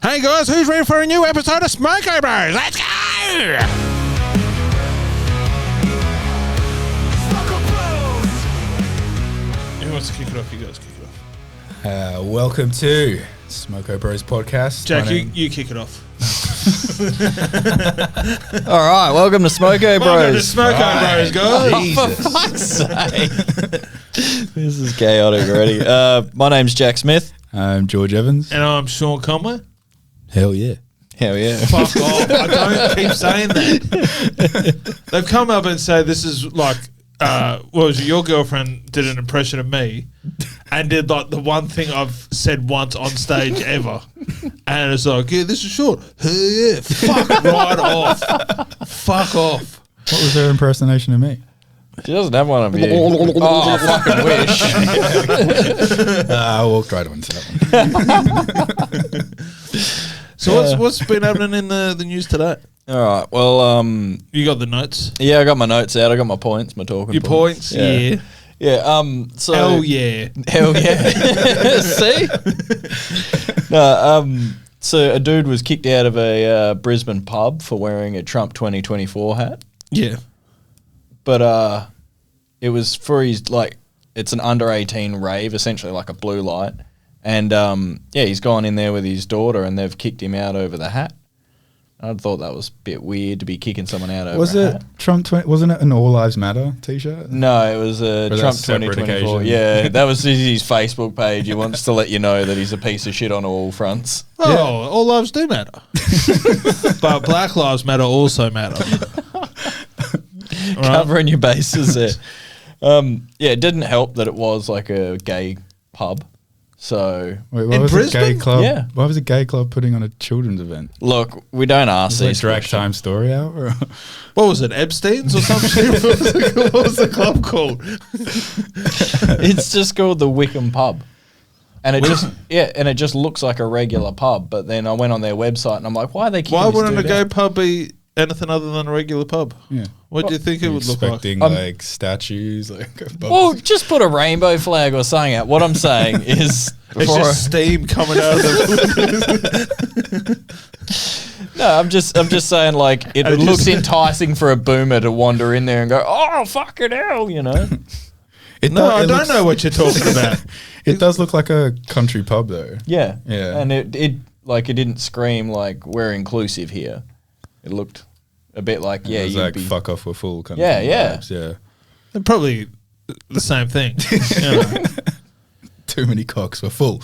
Hey guys, who's ready for a new episode of Smoko Bros? Let's go! Who wants to kick it off? You guys kick it off. Welcome to Smoko Bros podcast. Jack, you kick it off. All right, welcome to Smoko Bros. Welcome to Smoko Bros, guys. Oh, for fuck's sake. This is chaotic already. My name's Jack Smith. I'm George Evans. And I'm Sean Conway. Hell yeah. Hell yeah. Fuck off. I don't keep saying that. They've come up and said this is like, what was it? Your girlfriend did an impression of me and did like the one thing I've said once on stage ever. And it's like, yeah, this is short. Hell yeah. Fuck right off. Fuck off. What was her impersonation of me? She doesn't have one of you. Oh, I fucking wish. I walked right onto that one. So what's been happening in the news today? All right, well, You got the notes? yeah, I got my notes out. I got my points, my talking Your points? Yeah. Yeah, so... Hell yeah. Hell yeah. See? No, so a dude was kicked out of a Brisbane pub for wearing a Trump 2024 hat. Yeah. But it was for his, like, it's an under 18 rave, essentially like a blue light. And yeah, he's gone in there with his daughter and they've kicked him out over the hat. I thought that was a bit weird to be kicking someone out over a hat. Trump? Wasn't it an All Lives Matter t-shirt? No, it was a Trump 2024. Yeah, that was his Facebook page. He wants to let you know that he's a piece of shit on all fronts. Oh, yeah. All lives do matter. But Black Lives Matter also matter. Covering your bases there. Yeah, it didn't help that it was like a gay pub. So wait, why was a gay club? Yeah. Why was a gay club putting on a children's event? Look, we don't ask these Drag Time Story Hour? What was it, Epstein's or some shit? What was the club called? It's just called the Wickham Pub. And it just looks like a regular pub, but then I went on their website and I'm like, why are they keeping Why this wouldn't a dude gay out? pub be anything other than a regular pub? Yeah. What do you think it would look like? Expecting like statues, like Well, just put a rainbow flag or something out. What I'm saying is... It's just steam coming out of the... No, I'm just saying, like, it looks enticing for a boomer to wander in there and go, oh, fucking hell, you know? I don't know what you're talking about. It does look like a country pub, though. Yeah. Yeah. And it didn't scream, like, we're inclusive here. It looked a bit like, yeah, it was you'd like, be... fuck off, we're full. Kind Yeah, of yeah. vibes, yeah. They're probably the same thing. You know? Too many cocks, we're full.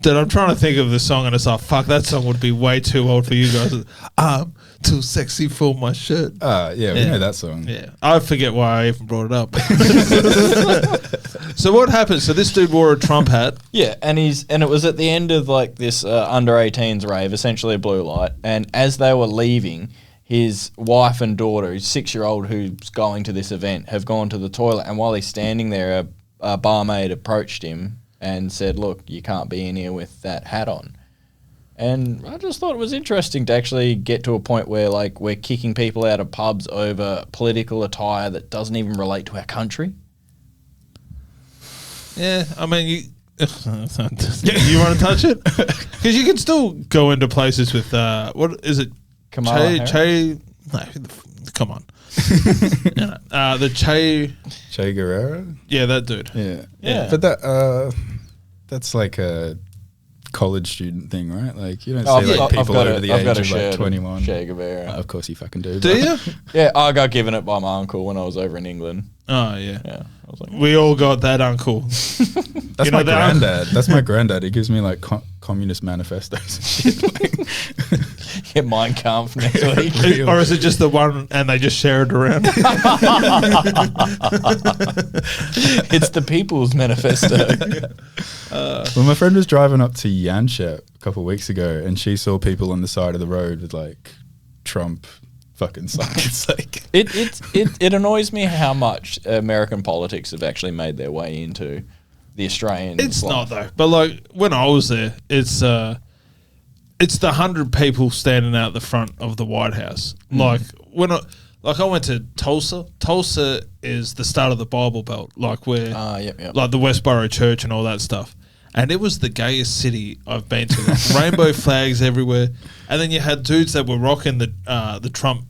Dude, I'm trying to think of the song and it's like, fuck, that song would be way too old for you guys. I'm too sexy for my shirt. Yeah, we know that song. Yeah, I forget why I even brought it up. So what happened? So this dude wore a Trump hat. Yeah, and it was at the end of like this under 18s rave, essentially a blue light. And as they were leaving, his wife and daughter, his 6-year-old who's going to this event, have gone to the toilet. And while he's standing there, a barmaid approached him and said, "Look, you can't be in here with that hat on." And I just thought it was interesting to actually get to a point where like we're kicking people out of pubs over political attire that doesn't even relate to our country. Yeah, I mean, you want to touch it? Because you can still go into places with what is it? Kamala Harris? No, come on. The Che Guerrero? Yeah, that dude. Yeah. But that's like a college student thing, right? Like you don't see like people over the age of like 21. Che Guevara. Of course you fucking do. Do you? Yeah, I got given it by my uncle when I was over in England. Oh yeah. Yeah, I was like, We all got that uncle. That's my granddad. That's my granddad. He gives me like communist manifestos and shit. yeah, Mein Kampf next week. Or is it just the one and they just share it around? It's the People's Manifesto. Well, my friend was driving up to Yanchep a couple of weeks ago and she saw people on the side of the road with like Trump fucking signs. Like It annoys me how much American politics have actually made their way into the Australian It's life. not though. But like when I was there, it's the 100 people standing out the front of the White House. Like when I went to Tulsa. Tulsa is the start of the Bible Belt, like where Yep. like the Westboro Church and all that stuff. and it was the gayest city I've been to. Like, rainbow flags everywhere, and then you had dudes that were rocking the Trump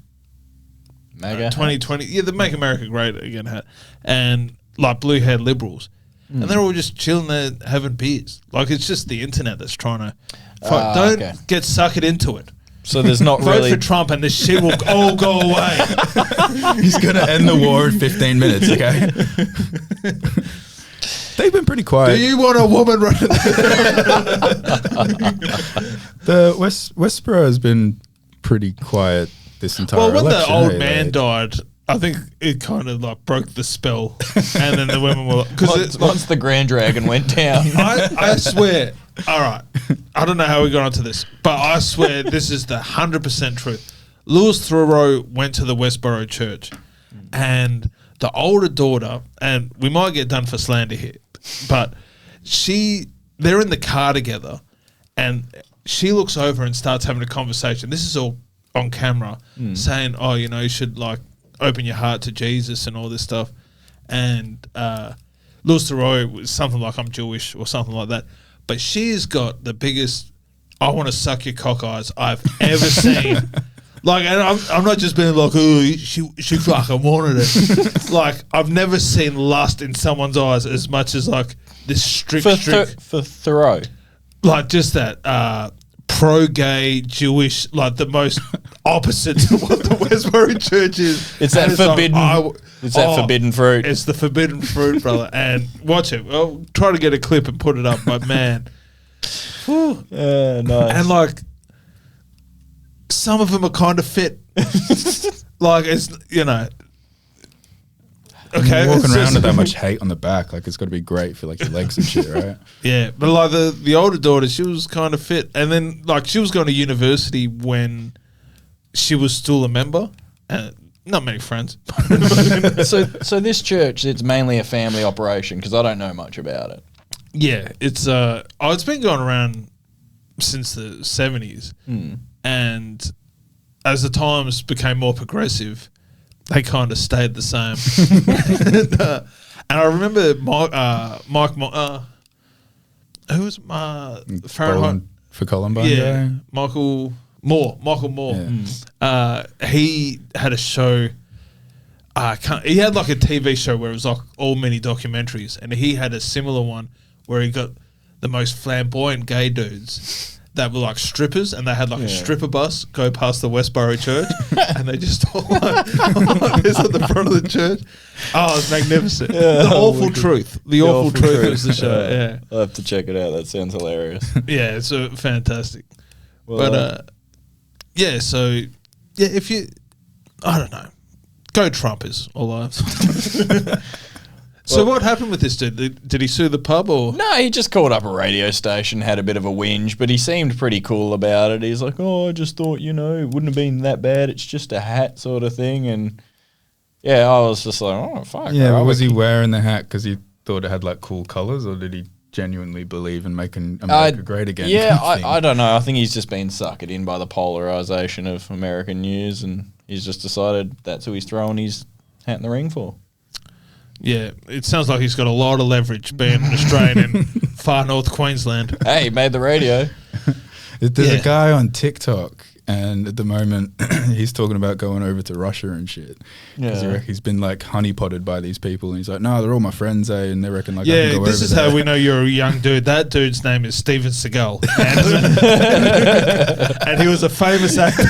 MAGA 2020, the Make America Great Again hat, and like blue-haired liberals, and they're all just chilling there having beers. Like, it's just the internet that's trying to. Don't get suckered into it. So there's not Vote really for Trump and this shit will all go away. He's going to end the war in 15 minutes, okay? They've been pretty quiet. Do you want a woman running? The Westboro has been pretty quiet this entire Well, when election. the old man died, I think it kind of like broke the spell, and then the women were once the Grand Dragon went down. I swear. All right, I don't know how we got onto this, but I swear this is the 100% truth. Louis Thoreau went to the Westboro Church, and the older daughter, and we might get done for slander here, but they're in the car together, and she looks over and starts having a conversation. This is all on camera, saying, "Oh, you should like open your heart to Jesus and all this stuff." And Louis Thoreau was something like, "I'm Jewish" or something like that. But she's got the biggest "I want to suck your cock" eyes I've ever seen. Like, and I'm not just being like, "Oh, she fucking wanted it." Like, I've never seen lust in someone's eyes as much as like this strict for Thoreau. Like, just that pro-gay Jewish, like the most opposite to what the Westboro Church is. It's that forbidden. It's that forbidden fruit. It's the forbidden fruit, brother. And watch it. I'll try to get a clip and put it up, but man. Nice. And like, some of them are kind of fit. Like, it's, okay. Walking around with that much hate on the back, like it's got to be great for like your legs and shit, right? Yeah, but like the older daughter, she was kind of fit, and then like she was going to university when she was still a member, and not many friends. So this church, it's mainly a family operation because I don't know much about it. Yeah, it's been going around since the 70s, and as the times became more progressive, they kind of stayed the same. And I remember Mike, who was Fahrenheit for Columbine? Yeah, Guy? Michael Moore. Yeah. He had a show. He had like a TV show where it was like all mini documentaries, and he had a similar one where he got the most flamboyant gay dudes that were like strippers, and they had like a stripper bus go past the Westboro Church, and they just all like this at the front of the church. Oh, it's magnificent. The awful truth. The awful truth was the show. Yeah, I'll have to check it out. That sounds hilarious. Yeah, it's fantastic. Well, But so if you, I don't know, go Trumpers, all I have. So what happened with this dude? Did he sue the pub or? No, he just called up a radio station, had a bit of a whinge, but he seemed pretty cool about it. He's like, "Oh, I just thought, it wouldn't have been that bad. It's just a hat sort of thing." And yeah, I was just like, "Oh, fuck." Yeah, but was he wearing the hat because he thought it had like cool colours, or did he genuinely believe in making America great again? Yeah, I don't know. I think he's just been suckered in by the polarisation of American news, and he's just decided that's who he's throwing his hat in the ring for. Yeah, it sounds like he's got a lot of leverage being an Australian in far north Queensland. Hey, he made the radio. There's a guy on TikTok, and at the moment he's talking about going over to Russia and shit. Because he's been like honeypotted by these people, and he's like, "No, they're all my friends, and they reckon like I can go this over is there." how we know you're a young dude. That dude's name is Steven Seagal, and he was a famous actor.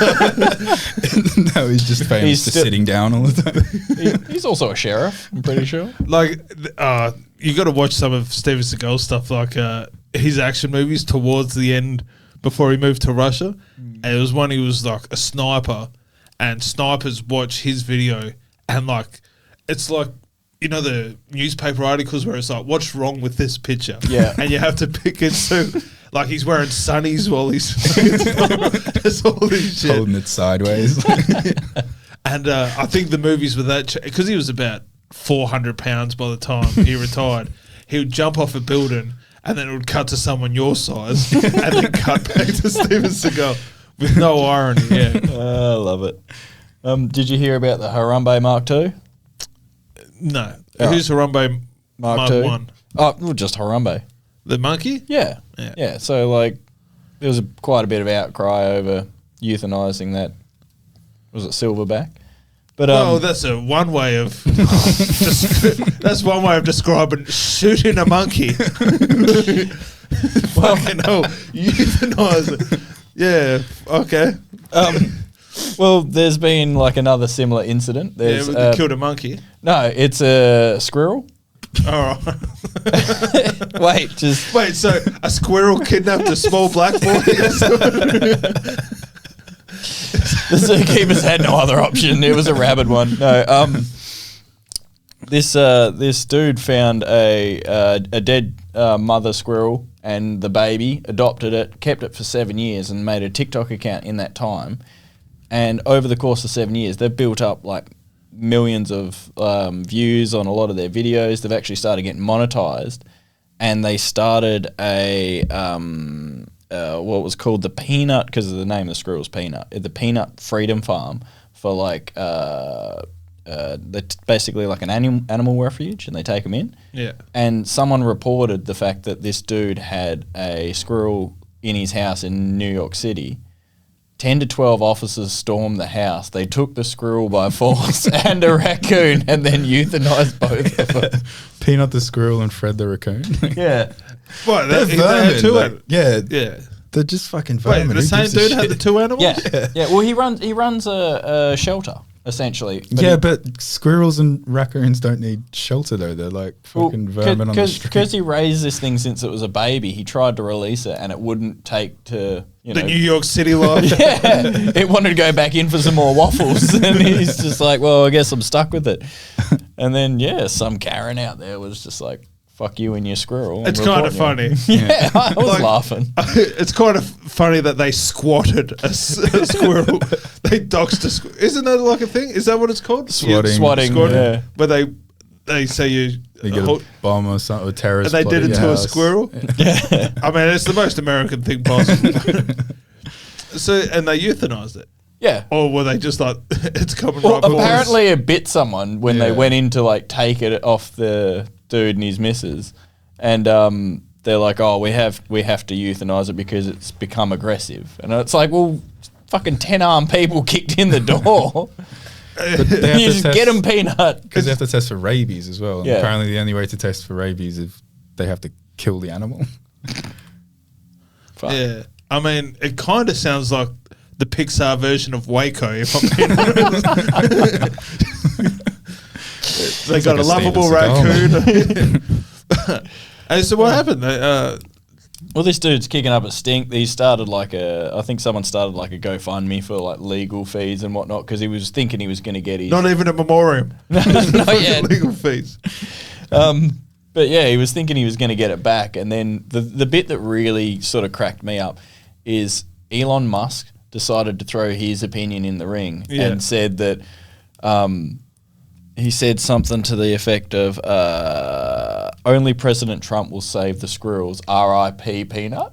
No, he's just famous for sitting down all the time. He's also a sheriff, I'm pretty sure. Like, you got to watch some of Steven Seagal's stuff, like his action movies towards the end before he moved to Russia. And it was when he was like a sniper, and snipers watch his video, and like it's like, the newspaper articles where it's like, what's wrong with this picture? Yeah. And you have to pick it. So like he's wearing sunnies while he's just all this shit. Holding it sideways. And I think the movies with that, because he was about 400 pounds by the time he retired, he would jump off a building, and then it would cut to someone your size, and then cut back to Steven Seagal with no irony. Yeah, I love it. Did you hear about the Harambe Mark II? No. Who's Harambe Mark 2? 1? Oh, well, just Harambe. The monkey? Yeah. Yeah. Yeah. So, like, there was quite a bit of outcry over euthanizing that. Was it silverback? But well, that's one way of that's one way of describing shooting a monkey. Fucking hell, euthanize it. Yeah, okay. Well, there's been like another similar incident. There's they killed a monkey. no, it's a squirrel. All right. Wait, so a squirrel kidnapped a small black boy? the zookeepers had no other option. It was a rabid one. No, this dude found a dead mother squirrel and the baby, adopted it, kept it for 7 years, and made a TikTok account in that time. And over the course of 7 years, they've built up like millions of views on a lot of their videos. They've actually started getting monetized, and they started a what was called the Peanut, because of the name of the squirrel's Peanut, the Peanut Freedom Farm for like basically like an animal refuge, and they take them in. Yeah. And someone reported the fact that this dude had a squirrel in his house in New York City. 10 to 12 officers stormed the house. They took the squirrel by force and a raccoon, and then euthanized both of them. Peanut the squirrel and Fred the raccoon. Yeah. What? They're They had vermin. two Like, yeah, Yeah. they're just fucking Wait, vermin. the Who same gives a dude had shit? the two animals? Yeah. Yeah. Well, he runs a shelter, essentially. But squirrels and raccoons don't need shelter though. They're like fucking vermin on the street. Because he raised this thing since it was a baby, he tried to release it, and it wouldn't take to, The New York City law. Yeah, it wanted to go back in for some more waffles, and he's just like, well, I guess I'm stuck with it. And then, some Karen out there was just like, fuck you and your squirrel. It's kind of funny. Yeah, I was Like- laughing. It's kind of funny that they squatted a squirrel. They doxed a squirrel. Isn't that like a thing? Is that what it's called? Swatting. Swatting, yeah. Where they say you They get a bomb or something, or terrorist. and they did plot it at to your a house. squirrel. Yeah. I mean, it's the most American thing possible. So, and they euthanized it. Yeah. Or were they just like, it's coming Well, right for us? apparently it bit someone when they Yeah. went in to like take it off the dude and his missus, and they're like, "Oh, we have to euthanize it because it's become aggressive." And it's like, well, fucking 10-armed people kicked in the door. But they have You to just test- get them, Peanut. Because they have to test for rabies as well. And Yeah. apparently the only way to test for rabies is they have to kill the animal. Fuck. Yeah. I mean, it kind of sounds like the Pixar version of Waco, if I'm being honest. They got like a a lovable Steven raccoon. And so what happened? Well, this dude's kicking up a stink. He started I think someone started like a GoFundMe for like legal fees and whatnot, because he was thinking he was going to get his. Not even a memoriam. Not yet. Legal fees. But yeah, he was thinking he was going to get it back. And then the bit that really sort of cracked me up is Elon Musk decided to throw his opinion in the ring and said that he said something to the effect of only President Trump will save the squirrels, R.I.P. Peanut.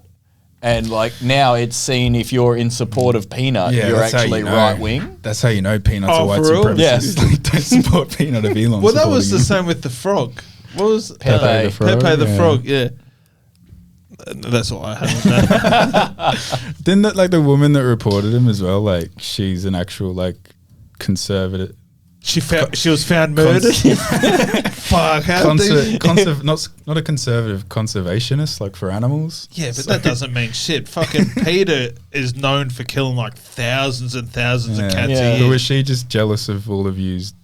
And like now it's seen if you're in support of Peanut, you're that's how actually you know. right wing. That's how you know Peanut's Oh, a white for real? supremacist. Yeah. Like, don't support Peanut if Elon's Well, that was the supporting same with the frog. What was Pepe the frog, Pepe the yeah. frog, yeah. That's all I had on that. him. Didn't that, like the woman that reported him as well, like she's an actual like conservative She was found murdered. Fuck, how deep? not a conservative conservationist, like for animals. Yeah, but that doesn't mean shit. Fucking Peter is known for killing like thousands and thousands of cats Yeah. a But year. was she just jealous of all the views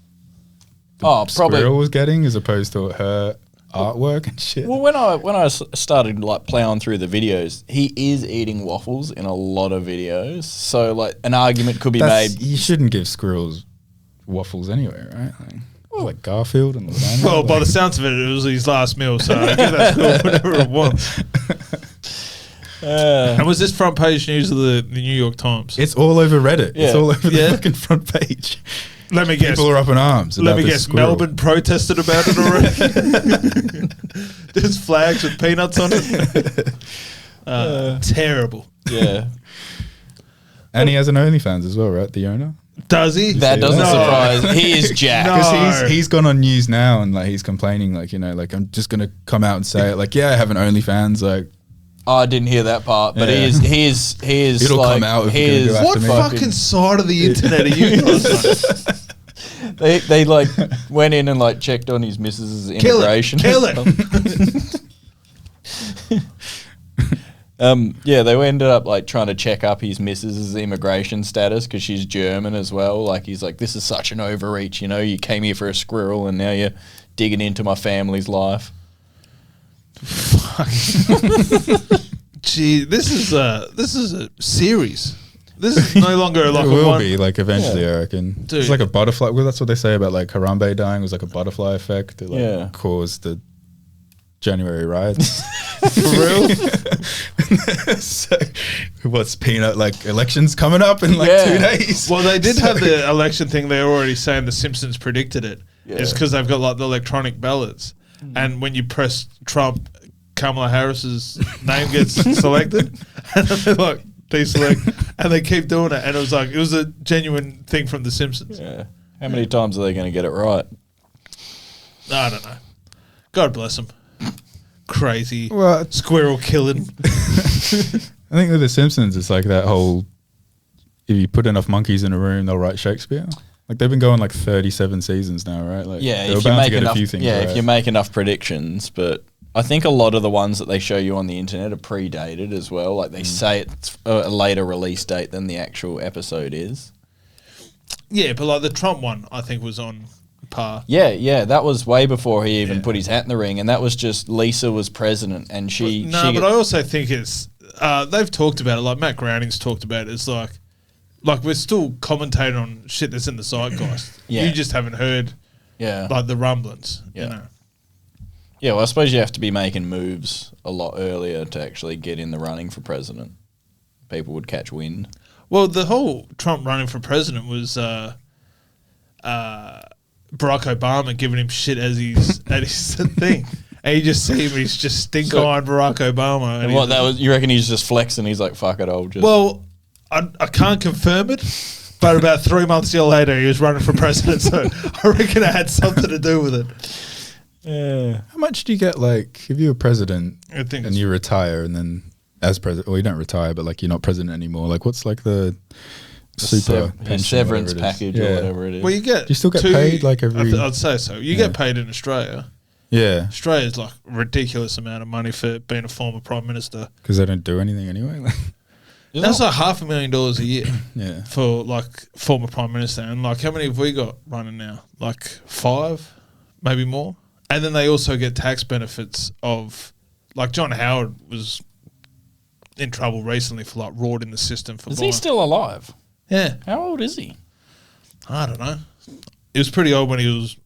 Oh, probably. Squirrel was getting as opposed to her artwork and shit? Well, when I started like plowing through the videos, he is eating waffles in a lot of videos. So like an argument could be made. You shouldn't give squirrels waffles anyway, right? Like Garfield and lasagna. Well, by the sounds of it, it was his last meal, so I guess that's cool, whatever it was. And was this front page news of the New York Times? It's all over Reddit. Yeah. It's all over the Yeah. fucking front page. Let me guess. People are up in arms. Let about me this guess. squirrel. Melbourne protested about it already. There's flags with peanuts on it. Terrible. Yeah. And he has an OnlyFans as well, right? The owner. Does he? That doesn't No. surprise. He is jacked. No. Because he's gone on news now and like he's complaining like, you know, like I'm just gonna come out and say it like, yeah, I have an OnlyFans, like Oh, I didn't hear that part, but Yeah. he is It'll like, come out if he you're gonna is go What after me. fucking side of the internet are you guys on? They like went in and like checked on his missus's immigration. Kill it. Yeah, they ended up like trying to check up his missus's immigration status because she's German as well. Like he's like, this is such an overreach, you know. You came here for a squirrel and now you're digging into my family's life. Gee, this is a series. This is no longer like it a will one. be like eventually, I reckon. Dude. It's like a butterfly. Well, that's what they say about like Harambe dying was like a butterfly effect. It like Yeah. caused the January riots. For real. So, what's peanut like elections coming up in like Yeah. 2 days? Well, they did have the election thing. They're already saying the Simpsons predicted it. Yeah. It's because they've got like the electronic ballots, and when you press Trump, Kamala Harris's name gets selected, and then they like deselect, and they keep doing it. And it was a genuine thing from the Simpsons. Yeah. How many times are they going to get it right? I don't know. God bless them. Crazy Well, squirrel killing. I think with The Simpsons, it's like that whole, if you put enough monkeys in a room, they'll write Shakespeare. Like they've been going like 37 seasons now, right? Like Yeah, they were if you bound to make get enough, a few things yeah, right. if you make enough predictions, but I think a lot of the ones that they show you on the internet are predated as well. Like they say it's a later release date than the actual episode is. Yeah, but like the Trump one, I think was on par. Yeah, that was way before he even put his hat in the ring, and that was just Lisa was president, and she. No, but I also think it's they've talked about it. Like Matt Groening's talked about it. It's like we're still commentating on shit that's in the zeitgeist. Yeah. You just haven't heard yeah, like the rumblings. Yeah. You know. yeah. Well, I suppose you have to be making moves a lot earlier to actually get in the running for president. People would catch wind. Well, the whole Trump running for president was Barack Obama giving him shit as his thing. And you just see him, he's just stink-eyed Barack Obama. And what that was? You reckon he's just flexing? He's like, "Fuck it, I'll just." Well, I can't confirm it, but about 3 months later, he was running for president, so I reckon it had something to do with it. yeah. How much do you get, like, if you're president I think and it's- you retire and then as president, well, you don't retire, but like you're not president anymore, like what's like the super pension, severance whatever it is? package Yeah. or whatever it is. Well, you get. Do you still get paid, like, every- I'd say so. You Yeah. get paid in Australia. Yeah, Australia's like a ridiculous amount of money for being a former prime minister. because they don't do anything anyway. Isn't That's it- like $500,000 a year Yeah. for like former prime minister. And like, how many have we got running now? Like 5, maybe more. And then they also get tax benefits of, like John Howard was in trouble recently for like rorting the system for Is buying. he still alive? Yeah, How old is he? I don't know. He was pretty old when he was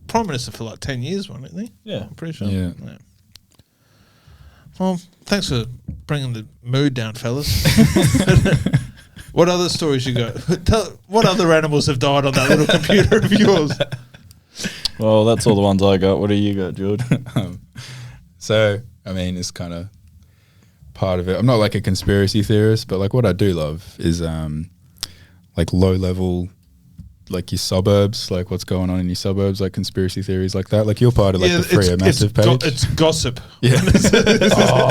prime minister for like 10 years, wasn't he? Yeah. I'm pretty sure. Yeah. Well, thanks for bringing the mood down, fellas. What other stories you got? What other animals have died on that little computer of yours? Well, that's all the ones I got. What do you got, George? So, I mean, it's kind of part of it. I'm not like a conspiracy theorist, but like what I do love is like low level, like your suburbs, like what's going on in your suburbs, like conspiracy theories like that. Like you're part of like the Free Massive page. It's gossip. Yeah.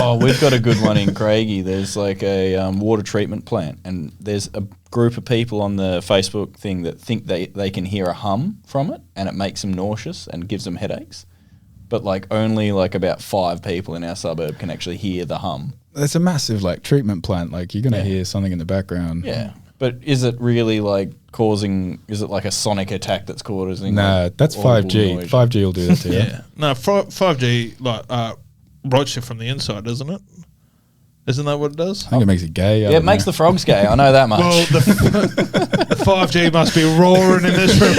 Oh, we've got a good one in Craigie. There's like a water treatment plant, and there's a group of people on the Facebook thing that think they can hear a hum from it, and it makes them nauseous and gives them headaches. But like only like about 5 people in our suburb can actually hear the hum. There's a massive like treatment plant. Like you're gonna Yeah. hear something in the background. Yeah. But is it really like is it like a sonic attack that's causing? Nah, like, that's audible 5G. noise? 5G will do that to you. Yeah. No, 5G like rots you from the inside, doesn't it? Isn't that what it does? I think it makes it gay. Yeah, it makes the frogs gay. I know that much. Well, the 5G must be roaring in this room.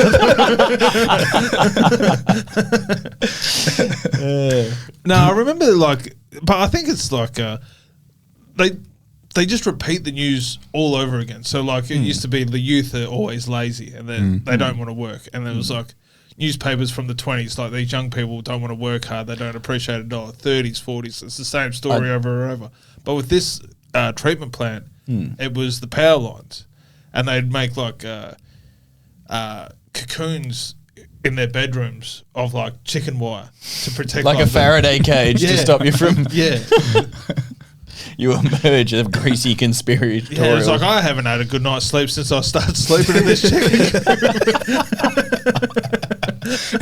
No, I remember like, but I think it's like they just repeat the news all over again. So like it used to be the youth are always lazy and they don't want to work, and there was like newspapers from the 20s like these young people don't want to work hard, they don't appreciate $1. 30s, 40s, it's the same story over and over. But with this treatment plant, it was the power lines. and they'd make like cocoons in their bedrooms of like chicken wire to protect, like a Faraday cage to stop you from. Yeah. You emerge a greasy conspiratorial. Yeah, it's like, I haven't had a good night's sleep since I started sleeping in this chicken coop.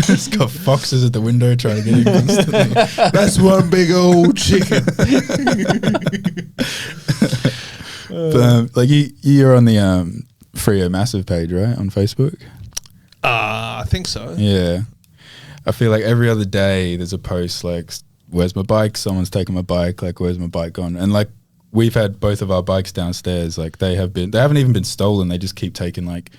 It's got foxes at the window trying to get in constantly. That's one big old chicken. But, like you're on the Freo Massive page, right, on Facebook? I think so. Yeah. I feel like every other day there's a post like, where's my bike? Someone's taken my bike. Like, where's my bike gone? And like, we've had both of our bikes downstairs. Like, they haven't even been stolen. They just keep taking like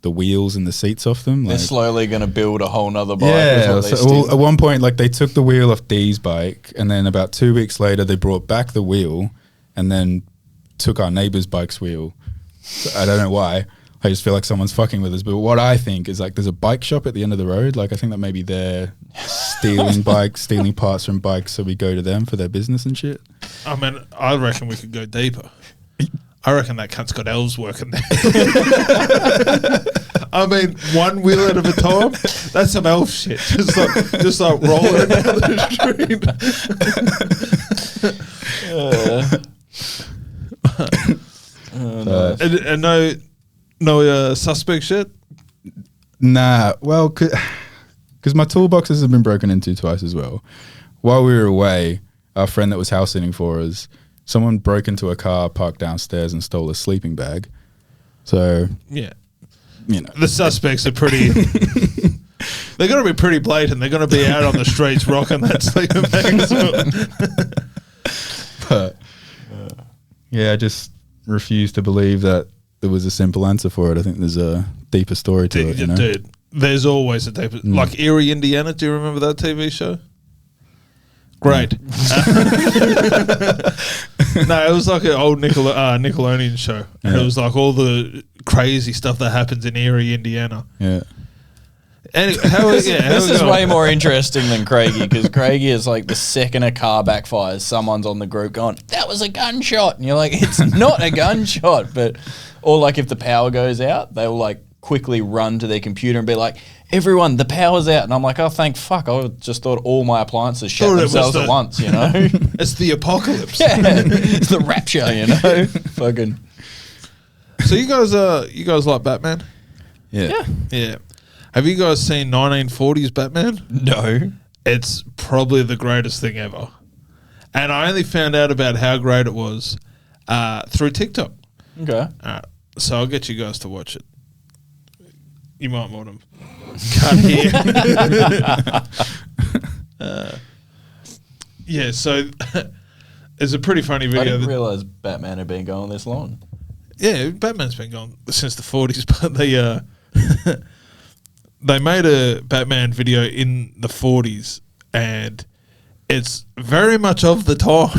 the wheels and the seats off them. They're like, slowly going to build a whole nother bike. yeah. Well, at one point, like they took the wheel off Dee's bike, and then about 2 weeks later, they brought back the wheel, and then took our neighbour's bike's wheel. So I don't know why. I just feel like someone's fucking with us. But what I think is like there's a bike shop at the end of the road. Like I think that maybe they're stealing bikes, stealing parts from bikes, so we go to them for their business and shit. I mean, I reckon we could go deeper. I reckon that cunt's got elves working there. I mean, one wheel at a time, that's some elf shit. Just like rolling down the street. And no suspect shit? Nah, well, because my toolboxes have been broken into twice as well. While we were away, our friend that was house sitting for us, someone broke into a car parked downstairs and stole a sleeping bag. So, yeah, you know, the suspects are pretty. They're going to be pretty blatant. They're going to be out on the streets rocking that sleeping bag as well. But yeah, I just refuse to believe that there was a simple answer for it. I think there's a deeper story to it. You know? Dude, there's always a deeper. Like Erie, Indiana. Do you remember that TV show? Great. No, it was like an old Nickelodeon show. And it was like all the crazy stuff that happens in Erie, Indiana. Yeah. Anyway, this is way more interesting than Craigie, because Craigie is like the second a car backfires, someone's on the group going, that was a gunshot. And you're like, it's not a gunshot. But, or like if the power goes out, they will like quickly run to their computer and be like, everyone, the power's out. And I'm like, oh, thank fuck. I just thought all my appliances shut themselves at once, you know? It's the apocalypse. Yeah, it's the rapture, you know? Fucking. So you guys like Batman? Yeah. Yeah. Have you guys seen 1940s Batman? No. It's probably the greatest thing ever. And I only found out about how great it was through TikTok. Okay. So I'll get you guys to watch it. You might want to cut here. Yeah, so it's a pretty funny video. I didn't realise Batman had been going this long. Yeah, Batman's been going since the 40s, but they made a Batman video in the 40s, and it's very much of the time.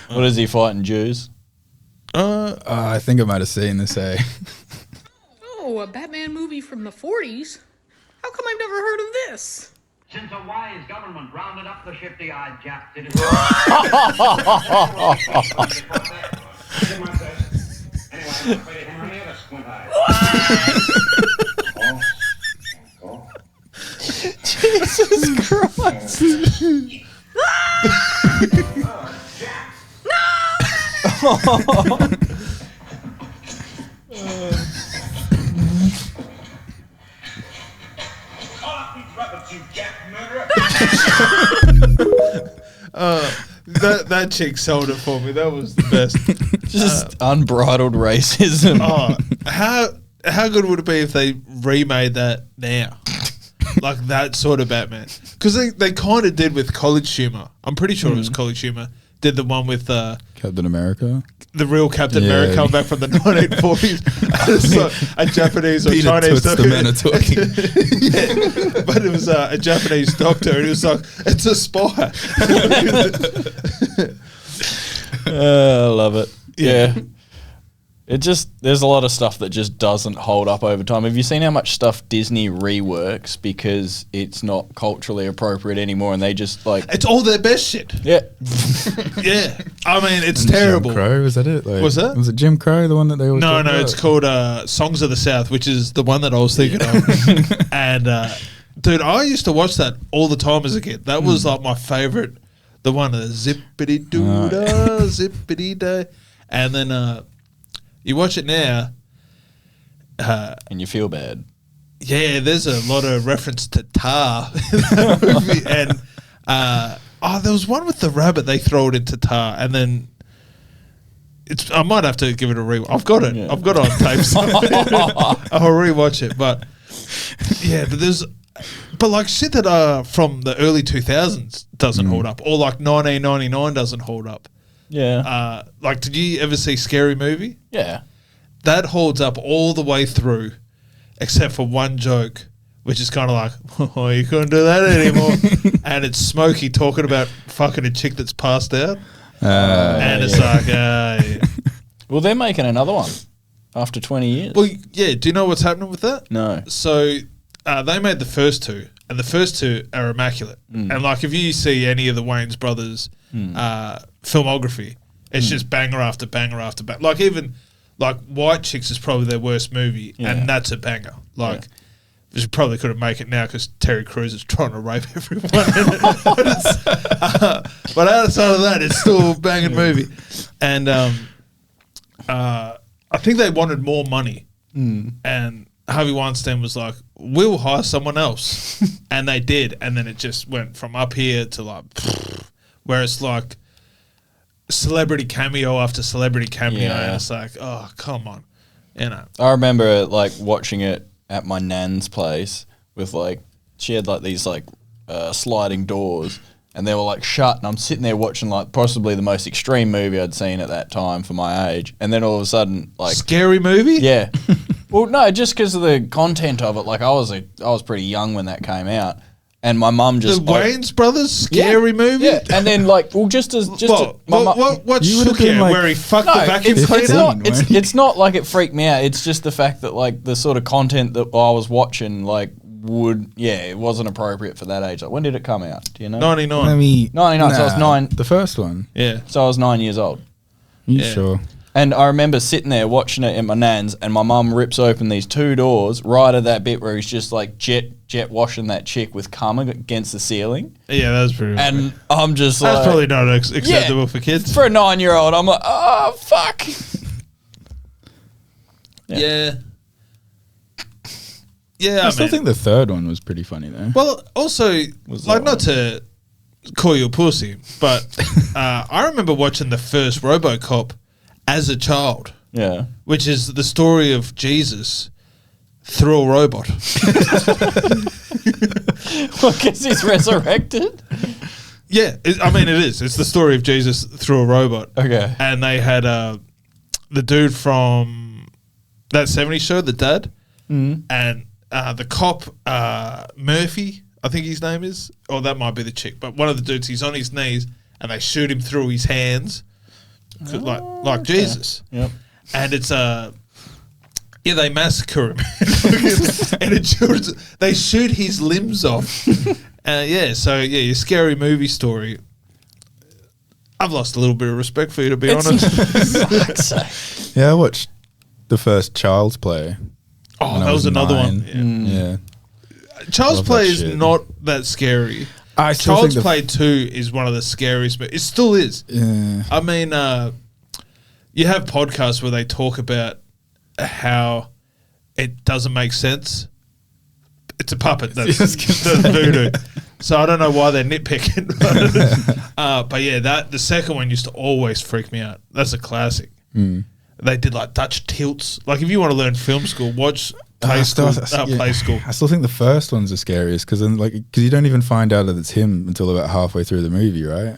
What is he fighting, Jews? I think I might have seen this, Oh, a Batman movie from the 40s? How come I've never heard of this? Since a wise government rounded up the shifty-eyed Japs, it is... Anyway, I'm afraid Henry had a squint eye. Jesus Christ. That chick sold it for me. That was the best. Just unbridled racism. Oh, how good would it be if they remade that now? Like that sort of Batman. Because they kind of did with College Humor. I'm pretty sure it was College Humor. Did the one with Captain America? The real Captain America coming back from the 1940s. It's like a Japanese or Peter Chinese Toots the men are talking. Yeah, but it was a Japanese doctor, and he was like, it's a spy. I love it. Yeah. There's a lot of stuff that just doesn't hold up over time. Have you seen how much stuff Disney reworks because it's not culturally appropriate anymore, and they just like It's all their best shit. yeah. Yeah, I mean it's terrible. Jim Crow, was that it? Like, Was that? Was it Jim Crow, the one that they always No, talk about? it's called Songs of the South, which is the one that I was thinking of. And dude, I used to watch that all the time as a kid. That was like my favorite. The one of the zippity doo da, zippity da, and then you watch it now. And you feel bad. Yeah, there's a lot of reference to tar in that movie, and there was one with the rabbit. They throw it into tar, and then I might have to give it a re. I've got it. Yeah. I've got it on tape. So I'll rewatch it. But yeah, but like shit that from the early 2000s doesn't hold up, or like 1999 doesn't hold up. Yeah. Like, did you ever see Scary Movie? Yeah. That holds up all the way through, except for one joke, which is kind of like, oh, you couldn't do that anymore. And it's Smokey talking about fucking a chick that's passed out. And it's like, yeah. Well, they're making another one after 20 years. Well, yeah, do you know what's happening with that? No. So they made the first two, and the first two are immaculate. And like, if you see any of the Wayans brothers filmography, it's just banger after banger after banger. Like, even like White Chicks is probably their worst movie, and that's a banger. Like, you probably couldn't make it now because Terry Crews is trying to rape everyone. But outside of that, it's still a banging movie. And I think they wanted more money, and Harvey Weinstein was like, we'll hire someone else. And they did. And then it just went from up here to like, where it's like celebrity cameo after celebrity cameo. Yeah. And it's like, oh, come on. You know. I remember like watching it at my nan's place with like, she had like these like sliding doors, and they were like shut, and I'm sitting there watching like possibly the most extreme movie I'd seen at that time for my age, and then all of a sudden like Scary Movie? yeah. Well, no, just because of the content of it. Like I was pretty young when that came out, and my mum The just Wayans Brothers Scary Movie? Yeah, and then like, well, just What You would've shook been you? like- Where he fucked no, the vacuum it's cleaner? not. weren't you? It's not like it freaked me out. It's just the fact that like the sort of content that I was watching, like it wasn't appropriate for that age. Like, when did it come out? Do you know? 99. Let me 99, so I was 9. The first one. Yeah. So I was 9 years old. You Yeah. sure? And I remember sitting there watching it at my nan's, and my mum rips open these two doors right at that bit where he's just like jet washing that chick with cum against the ceiling. Yeah, that was pretty. And I'm just That's like, probably not acceptable for kids. for a 9-year-old, I'm like, oh fuck. Yeah. Yeah, I still think the third one was pretty funny though. Well, also, like, not to call you a pussy, but I remember watching the first RoboCop as a child, Yeah. which is the story of Jesus through a robot. Well, I guess he's resurrected. Yeah, I mean, it is. It's the story of Jesus through a robot. Okay. And they had the dude from that 70s show, the dad, and the cop, Murphy, I think his name is, or that might be the chick, but one of the dudes, he's on his knees, and they shoot him through his hands, like Jesus. Yep. And it's they massacre him in a children's. They shoot his limbs off. So your Scary Movie story. I've lost a little bit of respect for you, to be honest. Fuck's sake. Yeah, I watched the first Child's Play. Oh, when I that was another 9. one. Yeah. Child's Love Play that is shit. not that scary. I still Child's think Play 2 is one of the scariest, but it still is. Yeah. I mean, you have podcasts where they talk about how it doesn't make sense. It's a puppet that's voodoo. So I don't know why they're nitpicking. But yeah, the second one used to always freak me out. That's a classic. They did like Dutch tilts. Like, if you want to learn film school, watch Play School. Play School. I still think the first one's the scariest because you don't even find out that it's him until about halfway through the movie, right?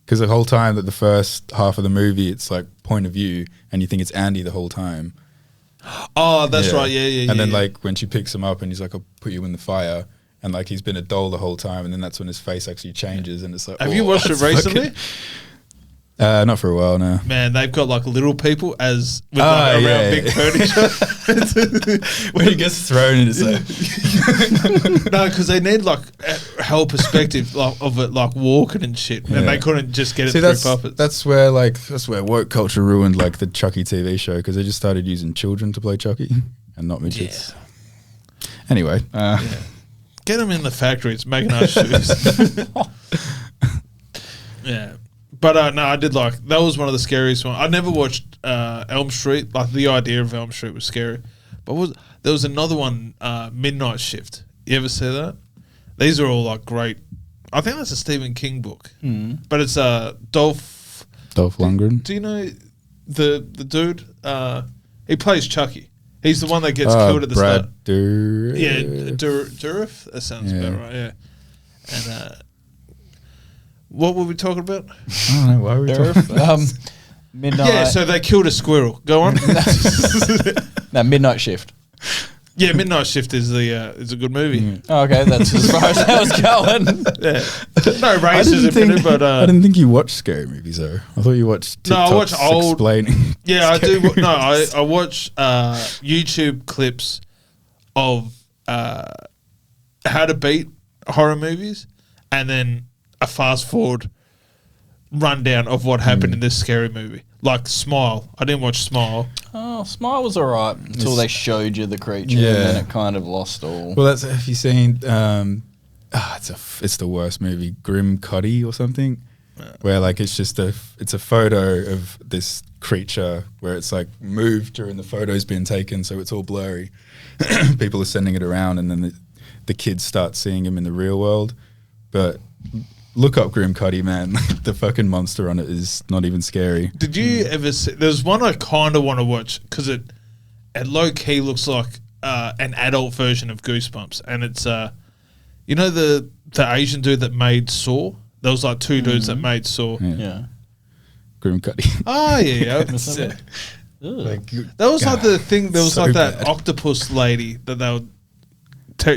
Because the whole time that the first half of the movie, it's like point of view, and you think it's Andy the whole time. Oh, that's right. Yeah. And then like when she picks him up and he's like, "I'll put you in the fire," and like he's been a doll the whole time, and then that's when his face actually changes, and it's like, Have you watched it that's recently? fucking- Not for a while now. Man, they've got like little people as with like around big furniture. When he gets thrown in his head. No, because they need like a whole perspective of it, like walking and shit, and they couldn't just get it through puppets. That's where woke culture ruined like the Chucky TV show because they just started using children to play Chucky and not midgets. Yeah. Anyway, get them in the factories making our shoes. Yeah. But no, I did like that was one of the scariest ones. I never watched Elm Street. Like the idea of Elm Street was scary. But there was another one, Midnight Shift. You ever see that? These are all like great. I think that's a Stephen King book. But it's Dolph Lundgren. Do you know the dude? He plays Chucky. He's the one that gets killed at the start. Dourif. Yeah, Dourif. That sounds about right. Yeah, and. What were we talking about? I don't know. Why were we talking Midnight. Yeah, so they killed a squirrel. Go on. No, Midnight Shift. Yeah, Midnight Shift is a good movie. Oh, okay, that's as far as that was going. Yeah. No racism in it, but I didn't think you watched scary movies though. I thought you watched TikToks I watch old explaining. Yeah, I do. No, I watch YouTube clips of how to beat horror movies, and then a fast forward rundown of what happened in this scary movie. Like Smile. I didn't watch Smile. Oh, Smile was alright until they showed you the creature, Yeah. and then it kind of lost all. Well, have you seen? It's the worst movie, Grim Cuddy or something, where like it's a photo of this creature where it's like moved during the photos being taken, so it's all blurry. People are sending it around, and then the kids start seeing him in the real world, but. Look up Grim Cuddy, man. The fucking monster on it is not even scary. Did you ever see... There's one I kind of want to watch because it low-key looks like an adult version of Goosebumps. And it's... you know the Asian dude that made Saw? There was like two dudes that made Saw. Yeah. Grim Cuddy. Oh, yeah. That was like the thing... There was So like that bad. octopus lady that they would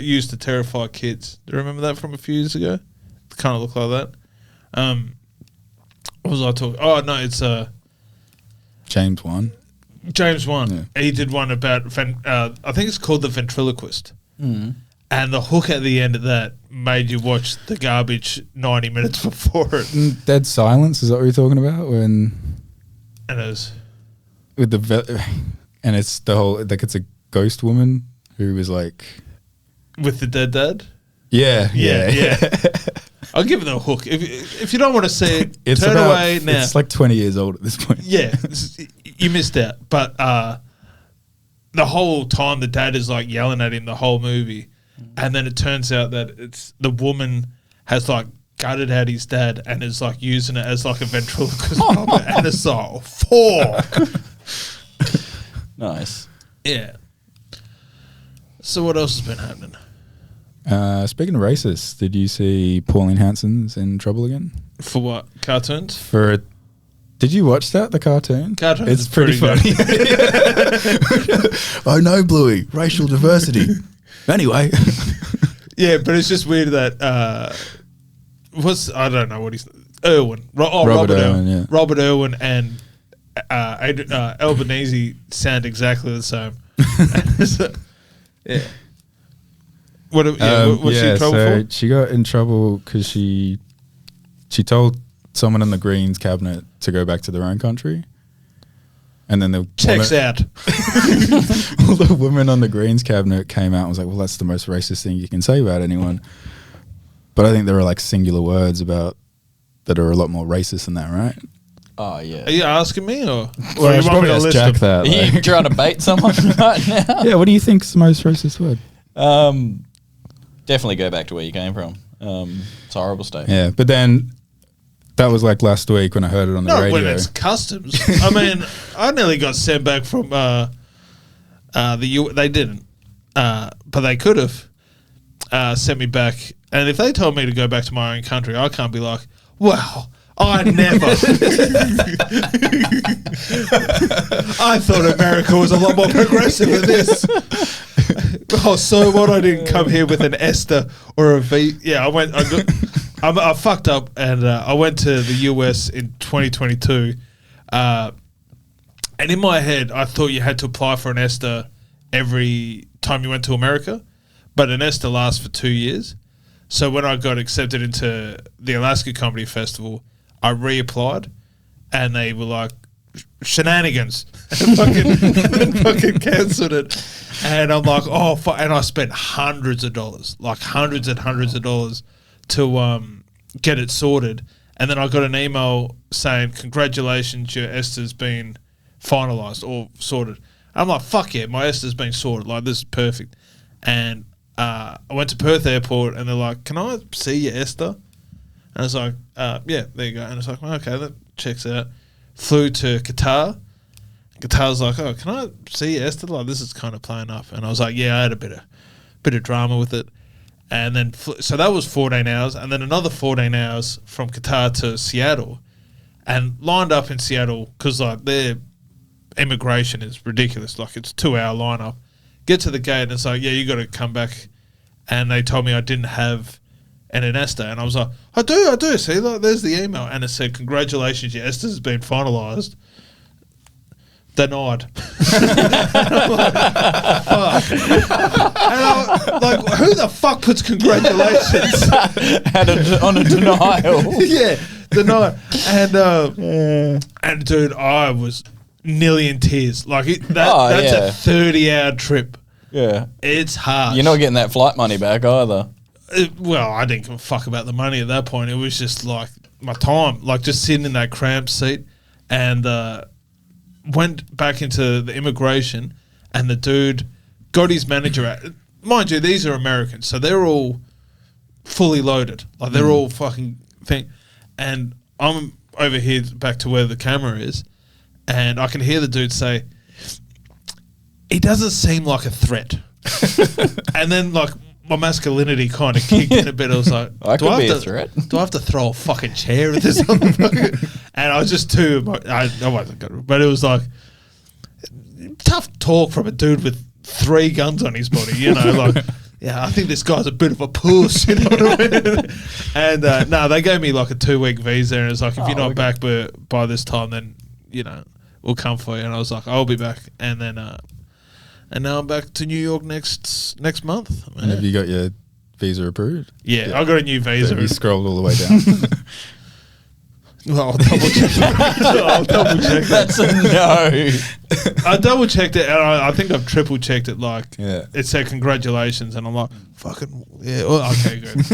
use to terrify kids. Do you remember that from a few years ago? Kind of look like that. What was I talking? Oh no, it's James Wan. James Wan. Yeah. He did one about I think it's called The Ventriloquist. And the hook at the end of that made you watch the garbage 90 minutes before it. Dead Silence, is that what you're talking about? And it was With and it's the whole, like it's a ghost woman who was like... with the dead dad. Yeah. I'll give it a hook. If you don't want to see it, It's turn away now. It's like 20 years old at this point. Yeah, you missed out. But the whole time the dad is like yelling at him the whole movie, and then it turns out that it's the woman has like gutted out his dad and is like using it as like a ventriloquist puppet, and it's like fuck. Nice. Yeah. So what else has been happening? Speaking of racists, did you see Pauline Hanson's in trouble again? For what? Cartoons? Did you watch that, the cartoon? Cartoons It's is pretty funny. I know, Bluey. Racial diversity. Anyway. Yeah, but it's just weird that I don't know what he's Irwin. Robert Irwin, yeah. Robert Irwin and Albanese sound exactly the same. So, yeah. What's she in trouble for? She got in trouble because she told someone in the Greens cabinet to go back to their own country, and then Checks out. all the women on the Greens cabinet came out and was like, "Well, that's the most racist thing you can say about anyone." But I think there are like singular words about that are a lot more racist than that, right? Oh, yeah. Are you asking me or Well, you want me to list Jack them? that. Are you like- trying to bait someone right now? Yeah, what do you think's the most racist word? Definitely go back to where you came from. It's a horrible state. Yeah, but then that was like last week when I heard it on the Not radio. when it's customs. I mean, I nearly got sent back from the They didn't, but they could have sent me back. And if they told me to go back to my own country, I can't be like, well, I never. I thought America was a lot more progressive than this. Oh, so what? I didn't come here with an Esther or a V. Yeah, I I fucked up and I went to the US in 2022. And in my head, I thought you had to apply for an ESTA every time you went to America. But an ESTA lasts for 2 years. So when I got accepted into the Alaska Comedy Festival, I reapplied. And they were like, shenanigans. And fucking cancelled it. And I'm like, oh, and I spent hundreds of dollars, like hundreds and hundreds of dollars to get it sorted. And then I got an email saying, congratulations, your ESTA's been finalised or sorted. I'm like, fuck yeah, my ESTA's been sorted. Like, this is perfect. And I went to Perth Airport and they're like, can I see your ESTA? And I was like, yeah, there you go. And it's like, well, okay, that checks out. Flew to Qatar. Qatar's like, oh, can I see your ESTA? Like, this is kind of playing up. And I was like, yeah, I had a bit of drama with it. And then, so that was 14 hours. And then another 14 hours from Qatar to Seattle. And lined up in Seattle, because like their immigration is ridiculous. Like, it's a 2-hour lineup. Get to the gate and it's like, yeah, you got to come back. And they told me I didn't have an ESTA. And I was like, I do. See, like, there's the email. And it said, congratulations, your ESTA has been finalised. Denied. I'm like, fuck. And I'm like, who the fuck puts congratulations On a denial? yeah, denied. And dude, I was nearly in tears. Like, that's a 30-hour trip. Yeah. It's hard. You're not getting that flight money back either. Well, I didn't give a fuck about the money at that point. It was just like my time, like just sitting in that cramped seat, and went back into the immigration, and the dude got his manager out. Mind you, these are Americans, so they're all fully loaded. Like, they're all fucking thing. And I'm over here back to where the camera is, and I can hear the dude say, he doesn't seem like a threat. And then, like, my masculinity kind of kicked in a bit. I was like, I could be a threat. Do I have to throw a fucking chair at this motherfucker? And I was just I wasn't good. But it was like, tough talk from a dude with 3 guns on his body, you know, like, yeah, I think this guy's a bit of a puss, you know what I mean? And no, they gave me like a 2-week visa, and it's like, if you're not back by this time, then, you know, we'll come for you. And I was like, I'll be back. And then, and now I'm back to New York next month. And have you got your visa approved? Yeah, I got a new visa. So you scrolled all the way down. Well, I'll double check it. I'll double check That's a no. I double checked it, and I think I've triple checked it. Like, Yeah. it said congratulations, and I'm like, fucking yeah. Well, okay, good.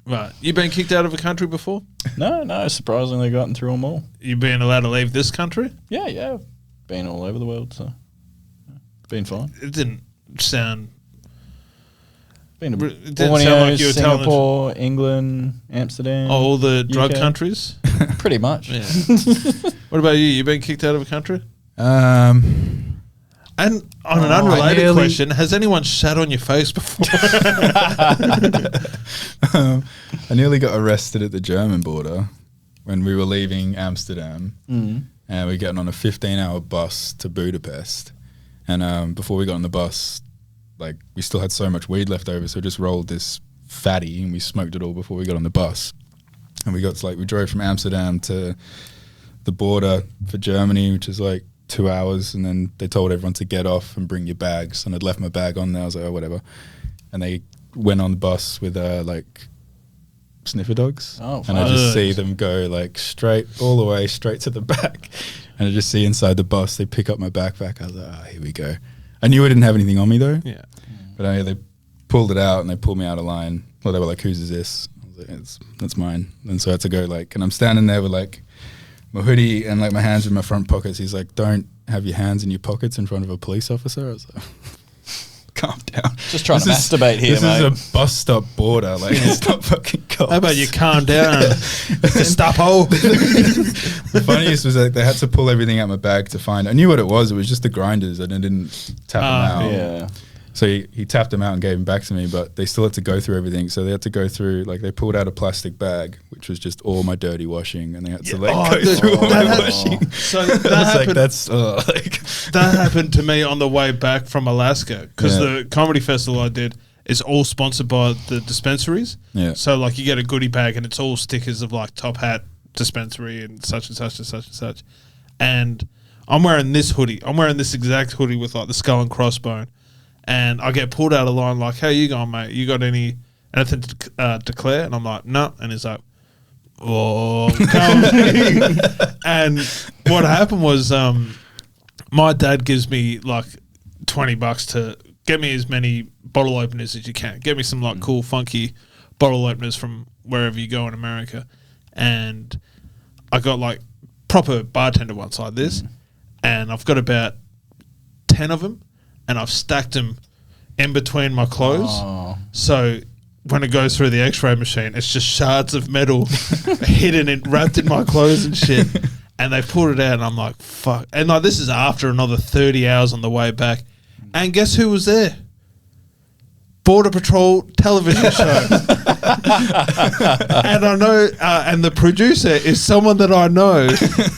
Right, you been kicked out of a country before? No, surprisingly gotten through them all. You been allowed to leave this country? Yeah. Been all over the world, so been fine. It didn't sound. Been to It didn't sound Borneo, like you were telling the Singapore, England, Amsterdam. all the drug UK. countries. Pretty much. Yeah. What about you? You been kicked out of a country? Um, And on an I unrelated nearly- question, has anyone shat on your face before? I nearly got arrested at the German border when we were leaving Amsterdam, and we were getting on a 15-hour bus to Budapest. And before we got on the bus, like, we still had so much weed left over, so we just rolled this fatty and we smoked it all before we got on the bus. And we drove from Amsterdam to the border for Germany, which is like 2 hours, and then they told everyone to get off and bring your bags, and I'd left my bag on there. I was like, oh, whatever. And they went on the bus with like sniffer dogs, Oh, and I just fuck. see them go like all the way straight to the back, and I just see inside the bus they pick up my backpack. I was like, here we go. I knew I didn't have anything on me though, Yeah. but they pulled it out and they pulled me out of line. Well, they were like, whose is this? I was like, that's mine. And so I had to go and I'm standing there with like my hoodie and like my hands in my front pockets. He's like, don't have your hands in your pockets in front of a police officer. I was like, calm down. Just trying to masturbate here, this mate. is a bus stop border. Like, it's not fucking cops. How about you calm down? Stop hole. The funniest was that they had to pull everything out of my bag to find. I knew what it was. It was just the grinders, and I didn't tap them out. Yeah. So he tapped them out and gave them back to me, but they still had to go through everything. So they had to go through, like, they pulled out a plastic bag, which was just all my dirty washing, and they had to go through all my washing. So I that was like, happened. that That happened to me on the way back from Alaska because Yeah. the comedy festival I did, is all sponsored by the dispensaries. Yeah. So like you get a goodie bag and it's all stickers of like Top Hat dispensary and such and such and such and such. And I'm wearing this hoodie. I'm wearing this exact hoodie with like the skull and crossbone. And I get pulled out of line like, how you going, mate? You got anything to declare? And I'm like, no. And he's like, oh, come. And what happened was my dad gives me like $20 to get me as many bottle openers as you can. Get me some like cool, funky bottle openers from wherever you go in America. And I got like proper bartender ones like this. And I've got about 10 of them. And I've stacked them in between my clothes. Oh. So when it goes through the X-ray machine, it's just shards of metal hidden and wrapped in my clothes and shit. And they pulled it out, and I'm like, fuck. And like this is after another 30 hours on the way back. And guess who was there? Border Patrol television show. And I know, and the producer is someone that I know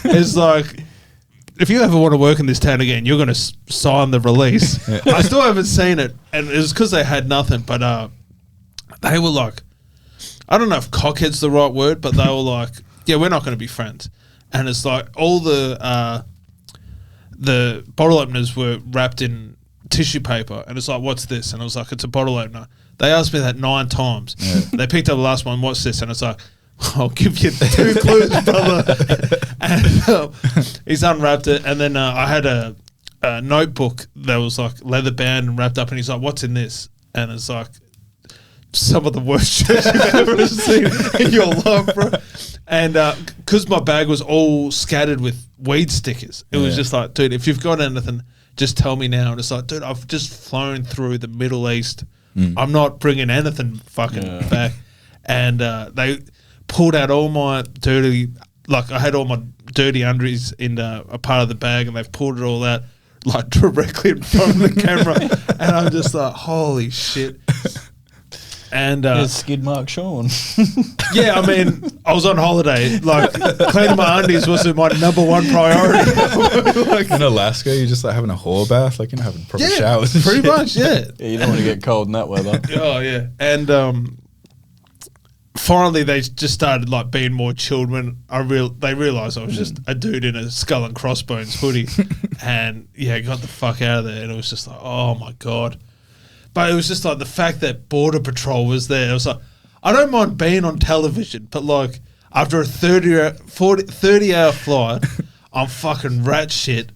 is like, if you ever want to work in this town again, you're going to sign the release. Yeah. I still haven't seen it, and it was because they had nothing, but they were like, I don't know if cockhead's the right word, but they were like, yeah, we're not going to be friends. And it's like all the bottle openers were wrapped in tissue paper, and it's like, what's this? And I was like, it's a bottle opener. They asked me that 9 times. Yeah. They picked up the last one, what's this? And it's like, I'll give you 2 clues, brother. And he's unwrapped it, and then I had a notebook that was like leather bound and wrapped up, and he's like, what's in this? And it's like some of the worst shit you've ever seen in your life, bro. And because my bag was all scattered with weed stickers, it was just like, dude, if you've got anything, just tell me now. And it's like, dude, I've just flown through the Middle East. I'm not bringing anything fucking back. And they pulled out all my dirty, like I had all my dirty undies in a part of the bag, and they've pulled it all out like directly in front of the camera. And I'm just like, holy shit. And skid mark Sean. Yeah, I mean, I was on holiday. Like cleaning my undies was my number one priority. Like, in Alaska, you're just like having a whore bath, like you're not having proper showers. Pretty much, yeah. Yeah, you don't want to get cold in that weather. Oh yeah, and finally they just started like being more chilled when they realised I was just a dude in a skull and crossbones hoodie, and got the fuck out of there. And it was just like, oh my god. But it was just like the fact that Border Patrol was there. It was like, I don't mind being on television, but like after a 30-hour flight, I'm fucking rat shit.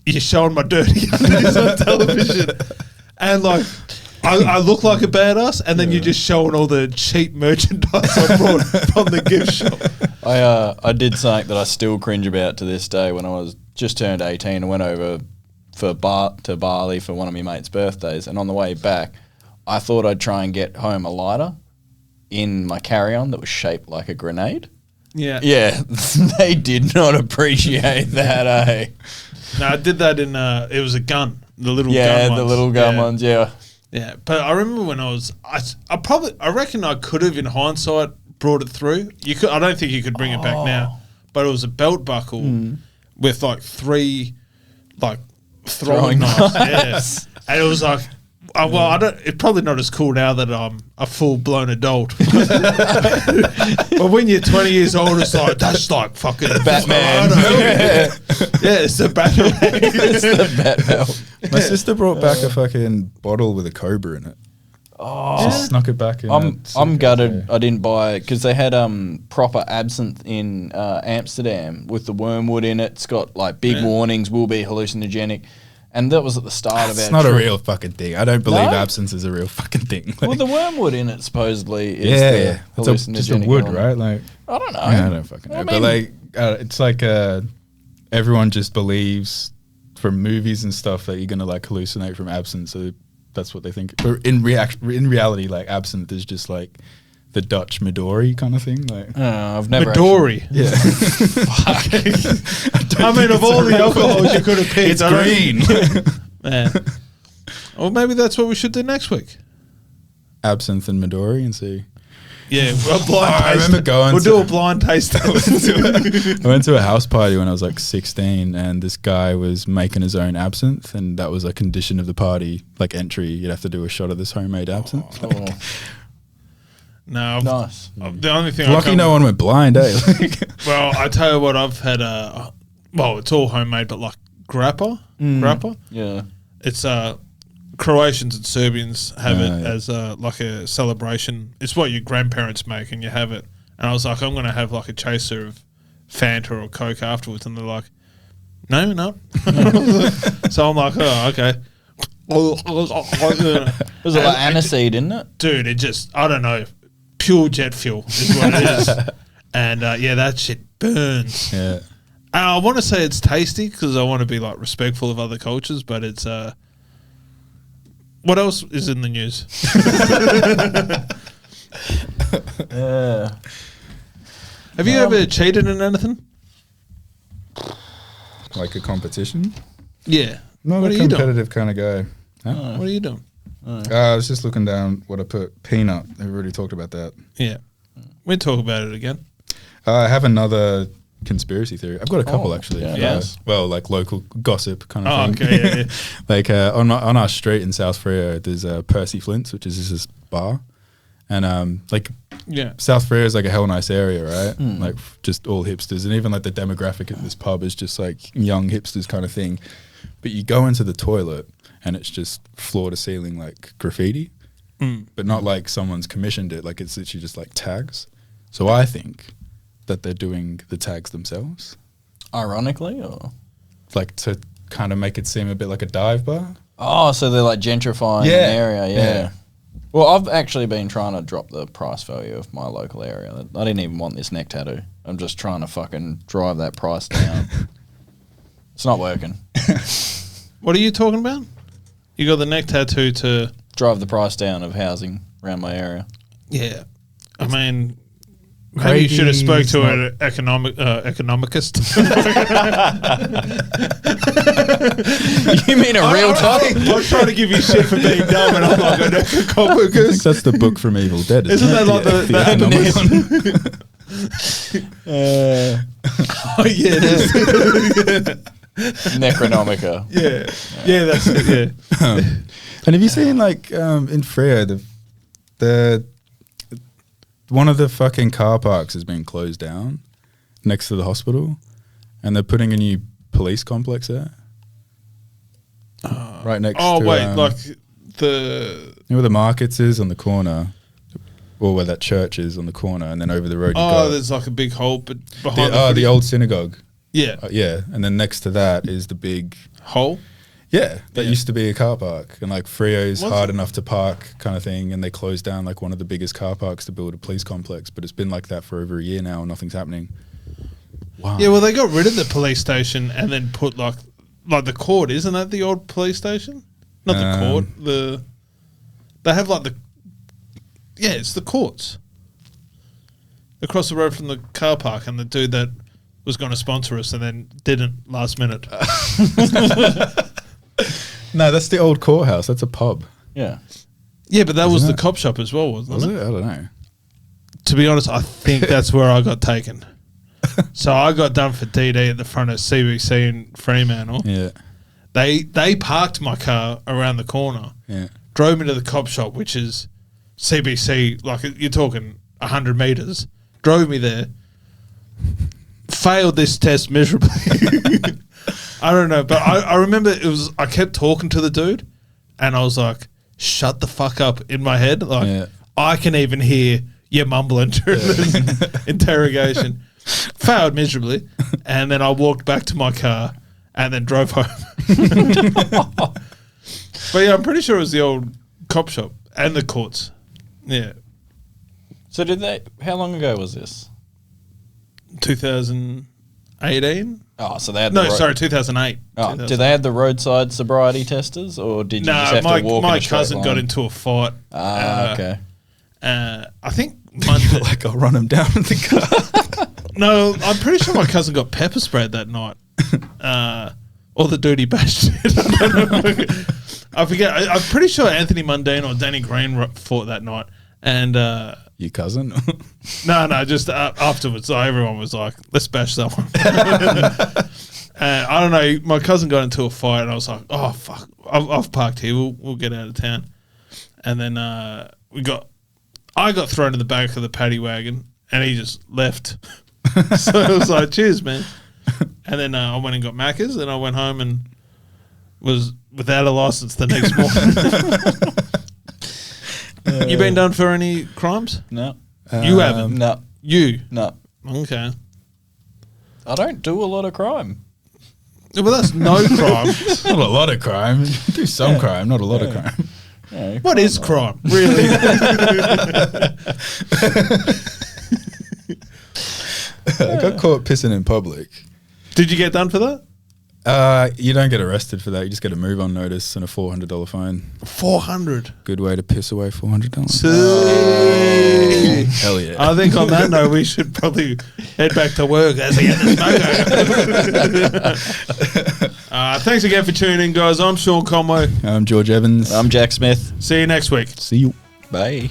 You're showing my dirty undies on television. And like, I look like a badass, and then you're just showing all the cheap merchandise I brought from the gift shop. I did something that I still cringe about to this day. When I was just turned 18, I went over to Bali for one of my mates' birthdays, and on the way back, I thought I'd try and get home a lighter in my carry-on that was shaped like a grenade. Yeah. Yeah, they did not appreciate that, eh? No, I did that in, it was a gun, the little gun ones. Yeah, the little gun ones, yeah. Yeah, but I remember when I reckon I could have, in hindsight, brought it through. I don't think you could bring it back now, but it was a belt buckle with like 3, like, throwing knives. Yes. And it was like, it's probably not as cool now that I'm a full-blown adult. But when you're 20 years old, it's like, that's like fucking Batman. It's the Batman. It's the Batman. My sister brought back a fucking bottle with a cobra in it. Oh, she snuck it back in. I'm gutted I didn't buy it because they had proper absinthe in Amsterdam with the wormwood in it. It's got like big warnings, will be hallucinogenic. And that was at the start of our It's not a real fucking thing. I don't believe absinthe is a real fucking thing. Like, well, the wormwood in it supposedly is the hallucinogenic. It's just a wood, right? Like, I don't know. Yeah, I don't fucking know. But like, it's like everyone just believes from movies and stuff that you're gonna like hallucinate from absinthe. So that's what they think. But in reality, like absinthe is just like the Dutch Midori kind of thing. Like, I've never Midori. Yeah. I mean, of all the alcohols you could have picked, it's green. Man. Well, maybe that's what we should do next week. Absinthe and Midori and see. Yeah, a blind I taste. remember going We'll to- do a blind taste. I went to a house party when I was like 16, and this guy was making his own absinthe, and that was a condition of the party, like entry. You'd have to do a shot of this homemade absinthe. Oh, No, nice. the only thing. Lucky no one went blind, eh? Well, I tell you what, I've had well, it's all homemade, but like grappa. Yeah. It's Croatians and Serbians have it yeah. as like a celebration. It's what your grandparents make, and you have it. And I was like, I'm going to have like a chaser of Fanta or Coke afterwards, and they're like, no, you're not. So I'm like, oh, okay. Was it like aniseed, isn't it? Dude, it just, I don't know, pure jet fuel is what it is. And yeah, that shit burns. Yeah. And I want to say it's tasty because I want to be like respectful of other cultures, but it's what else is in the news? Yeah. Have you ever cheated in anything? Like a competition? Yeah. Not What a are you doing? competitive kind of guy. Huh? What are you doing? I was just looking down what I put. Peanut. I've already talked about that. Yeah. We'll talk about it again. I have another conspiracy theory. I've got a couple actually. yeah, Yes. Well, like local gossip kind of Oh, thing. okay. Yeah, yeah. Like on our street in South Freo, there's Percy Flint's, which is this bar, and like Yeah. South Freo is like a hell nice area, right? Like just all hipsters, and even like the demographic at this pub is just like young hipsters kind of thing. But you go into the toilet and it's just floor to ceiling like graffiti, but not like someone's commissioned it. Like it's literally just like tags. So I think that they're doing the tags themselves, Ironically, or like to kind of make it seem a bit like a dive bar. oh, so they're like gentrifying Yeah. an area. Yeah. Yeah. Well, I've actually been trying to drop the price value of my local area. I didn't even want this neck tattoo. I'm just trying to fucking drive that price down. It's not working. What are you talking about? You got the neck tattoo to... Drive the price down of housing around my area. Yeah. I mean... Maybe you should have spoke to an economicist. You mean a real topic? I was trying to give you shit for being dumb, and I'm like an I think economicist. that's the book from Evil Dead. Isn't that like the Oh yeah, it is. Necronomica. Yeah, yeah, that's it. Yeah. And have you seen like in Freo the one of the fucking car parks has been closed down next to the hospital, and they're putting a new police complex there. Right next to Oh wait, you like the know where the markets is on the corner, or where that church is on the corner, and then over the road you go. there's like a big hole, but behind the old synagogue. yeah Yeah, and then next to that is the big hole. that Yeah. used to be a car park, and like Freo's What's hard it? enough to park kind of thing, and they closed down like one of the biggest car parks to build a police complex, but it's been like that for over a year now and nothing's happening. Wow. Yeah, well, they got rid of the police station and then put like the court. Isn't that the old police station? Not the court. They have like it's the courts across the road from the car park, and the dude that was going to sponsor us and then didn't last minute. No, that's the old courthouse. That's a pub. Yeah. Yeah, but that was Isn't the it? cop shop as well, wasn't Was it? it? I don't know. To be honest, I think that's where I got taken. So I got done for DD at the front of CBC in Fremantle. Yeah. They parked my car around the corner, Yeah. drove me to the cop shop, which is CBC, like you're talking 100 metres, drove me there, failed this test miserably. I don't know, but I remember I kept talking to the dude, and I was like, shut the fuck up in my head. Like, Yeah. I can even hear you mumbling during this interrogation. Failed miserably, and then I walked back to my car and then drove home. But yeah, I'm pretty sure it was the old cop shop and the courts. Yeah. So how long ago was this? 2018? Oh, so they had No, sorry, 2008. Oh, did they have the roadside sobriety testers, or did you just No, have to walk my in a straight cousin line? got into a fight. Okay. I think Monday. Like I'll run him down in the car. No, I'm pretty sure my cousin got pepper sprayed that night. Or the dude he bashed it. I don't know. I forget. I'm pretty sure Anthony Mundine or Danny Green fought that night. And Yeah, Your cousin? No, just afterwards. So everyone was like, let's bash someone. I don't know. My cousin got into a fight, and I was like, oh, fuck. I've parked here. We'll get out of town. And then I got thrown in the back of the paddy wagon, and he just left. So I was like, cheers, man. And then I went and got Macca's, and I went home and was without a license the next morning. You been done for any crimes? No. You haven't? No. You? No. Okay. I don't do a lot of crime. Well, that's no crime. Not a lot of crime. Do some crime, not a lot of crime. Yeah, What is crime, really? I got caught pissing in public. Did you get done for that? You don't get arrested for that. You just get a move on notice and a $400 fine. 400. Good way to piss away $400. Hell yeah. I think on that note, we should probably head back to work as we get the Smoko. Thanks again for tuning in, guys. I'm Sean Conway. I'm George Evans. I'm Jack Smith. See you next week. See you. Bye.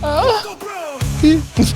Smoko Bros.